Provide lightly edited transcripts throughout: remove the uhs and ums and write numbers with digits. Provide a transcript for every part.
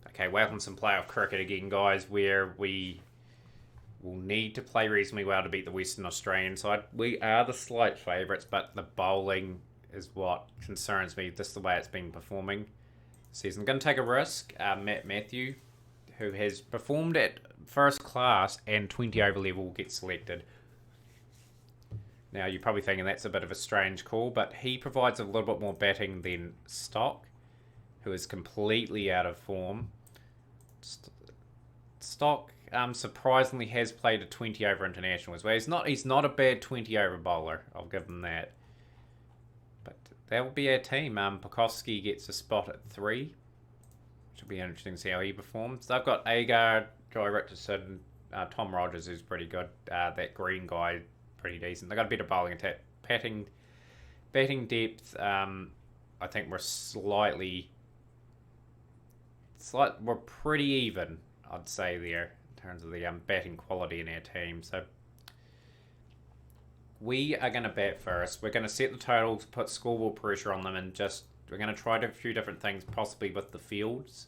Okay, welcome to some playoff cricket again, guys, where we will need to play reasonably well to beat the Western Australian side. We are the slight favourites, but the bowling is what concerns me. This is the way it's been performing this season. I'm going to take a risk. Matt Matthew, who has performed at first class and 20 over level, will get selected. Now, you're probably thinking that's a bit of a strange call, but he provides a little bit more batting than Stock, who is completely out of form. Stock surprisingly has played a 20 over international as well. He's not a bad 20 over bowler. I'll give him that. But that will be our team. Pekowski gets a spot at 3. Should be interesting to see how he performs. They've got Agar, Joy Richardson, Tom Rogers, who's pretty good. That Green guy, pretty decent. They've got a bit of bowling attack. Batting depth, I think we're pretty even, I'd say, there in terms of the batting quality in our team. So we are going to bat first. We're going to set the totals, put scoreboard pressure on them, and we're going to try a few different things, possibly with the fields,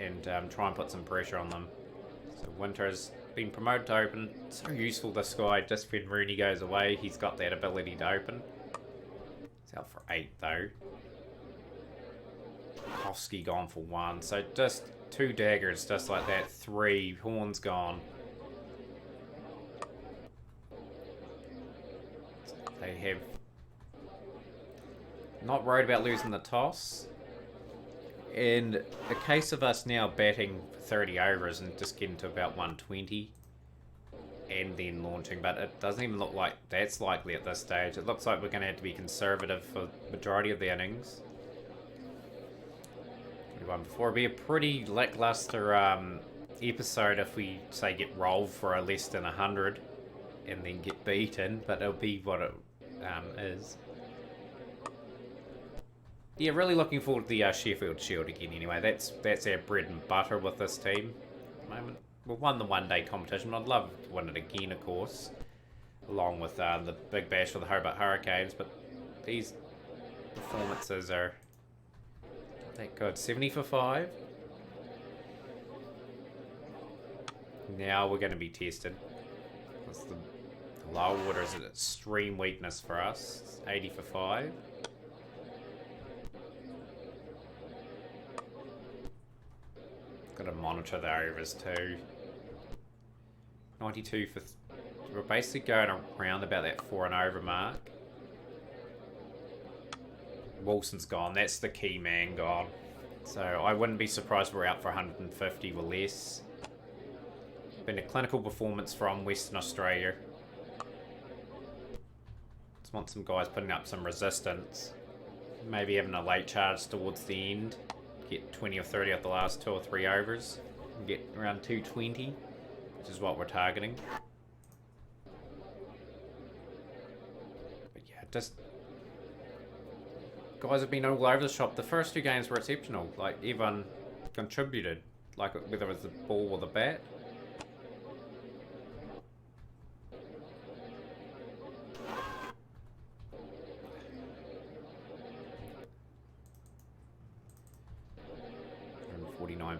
and try and put some pressure on them. So Winter's been promoted to open. So useful, this guy. Just when Rooney goes away, he's got that ability to open. He's out for 8 though. Hofsky gone for 1. So just 2 daggers, just like that. 3. Horn's gone. They have not worried about losing the toss. In the case of us now batting 30 overs and just getting to about 120 and then launching, but it doesn't even look like that's likely at this stage. It looks like we're going to have to be conservative for the majority of the innings. Before it'll be a pretty lackluster episode if we say get rolled for a less than 100 and then get beaten, but it'll be what it is. Yeah, really looking forward to the Sheffield Shield again. Anyway, that's our bread and butter with this team. At the moment, we've won the one-day competition. I'd love to win it again, of course, along with the Big Bash for the Hobart Hurricanes. But these performances are that good. 70 for 5. Now we're going to be tested. That's the lower water is an extreme weakness for us. It's 80 for 5. Got to monitor the overs too. 92 for... We're basically going around about that 4 and over mark. Wilson's gone. That's the key man gone. So I wouldn't be surprised if we're out for 150 or less. Been a clinical performance from Western Australia. Just want some guys putting up some resistance. Maybe having a late charge towards the end. Get 20 or 30 off the last 2 or 3 overs. And get around 220, which is what we're targeting. But yeah, just... Guys have been all over the shop. The first 2 games were exceptional. Like, everyone contributed. Like, whether it was the ball or the bat.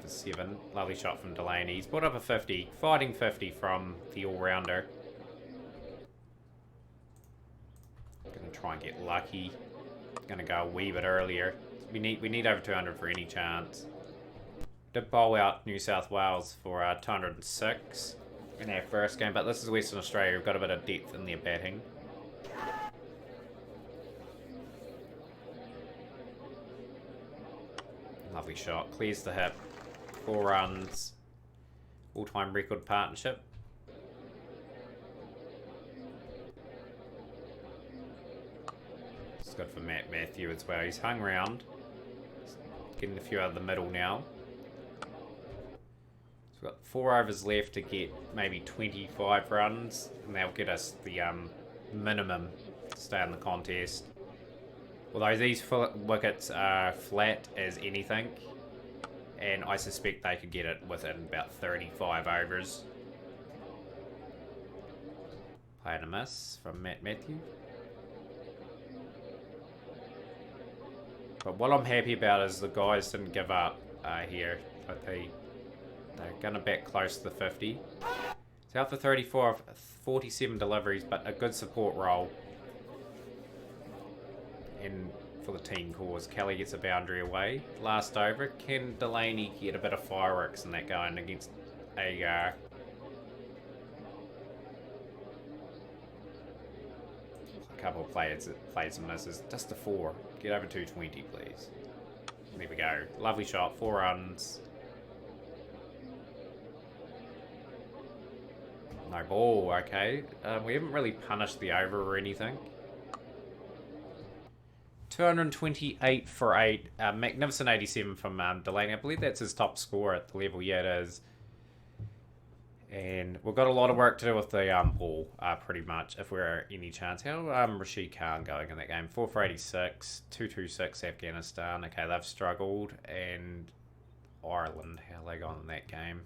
For 7. Lovely shot from Delaney. He's brought up a 50. Fighting 50 from the all-rounder. Gonna try and get lucky. Gonna go a wee bit earlier. We need over 200 for any chance. Did bowl out New South Wales for 206 in our first game, but this is Western Australia. We've got a bit of depth in their batting. Lovely shot. Clears the hip. 4 runs. All-time record partnership. It's good for Matt Matthew as well. He's hung around. Getting a few out of the middle now. So we've got 4 overs left to get maybe 25 runs. And that'll get us the minimum to stay in the contest. Although these wickets are flat as anything. And I suspect they could get it within about 35 overs. Play and a miss from Matt Matthew. But what I'm happy about is the guys didn't give up here. but they're going to back close to the 50. It's out for 34 of 47 deliveries, but a good support role. And for the team cause, Kelly gets a boundary away. Last over, can Delaney get a bit of fireworks in that going against Agar? A couple of plays and misses. Just a 4. Get over 220, please. There we go. Lovely shot. 4 runs. No ball. Okay. We haven't really punished the over or anything. 228 for 8. Magnificent 87 from Delaney. I believe that's his top score at the level. Yeah, it is. And we've got a lot of work to do with the ball, pretty much, if we're any chance. How Rashid Khan going in that game? 4 for 86, 226 Afghanistan. Okay, they've struggled. And Ireland, how they gone in that game?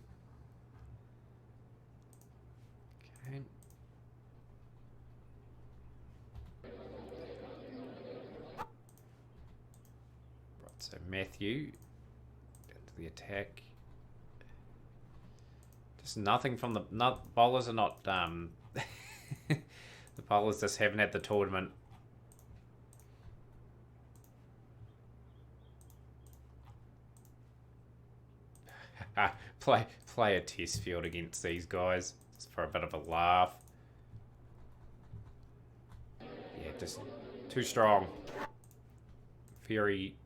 Okay. Right, so Matthew into the attack. Just nothing from the bowlers are not the bowlers just haven't had the tournament. play a test field against these guys just for a bit of a laugh. Yeah, just too strong. Very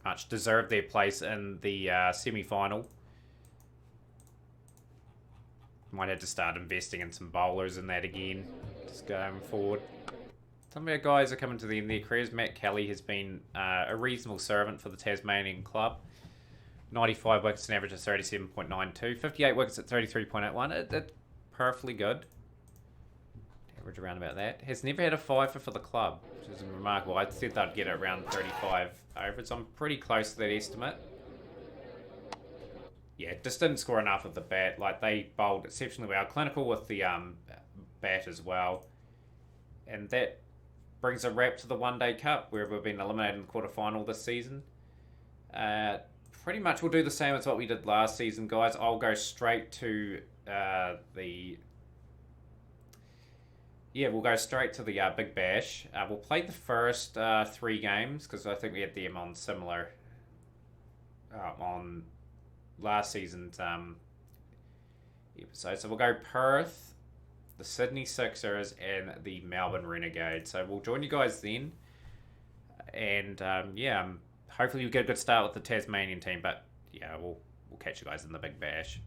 much deserved their place in the semi-final. Might have to start investing in some bowlers and that again. Just going forward. Some of our guys are coming to the end of their careers. Matt Kelly has been a reasonable servant for the Tasmanian club. 95 wickets, an average of 37.92. 58 wickets at 33.81. It's perfectly good. Average around about that. Has never had a fifer for the club, which is remarkable. I said they'd get it around 35 over. So I'm pretty close to that estimate. Yeah, just didn't score enough with the bat. Like, they bowled exceptionally well. Clinical with the bat as well. And that brings a wrap to the One Day Cup, where we've been eliminated in the quarterfinal this season. Pretty much we'll do the same as what we did last season, guys. I'll go straight to we'll go straight to the Big Bash. We'll play the first 3 games, because I think we had them on similar on last season's episode. So we'll go Perth, the Sydney Sixers, and the Melbourne Renegades. So we'll join you guys then. And hopefully we get a good start with the Tasmanian team. But yeah, we'll catch you guys in the Big Bash.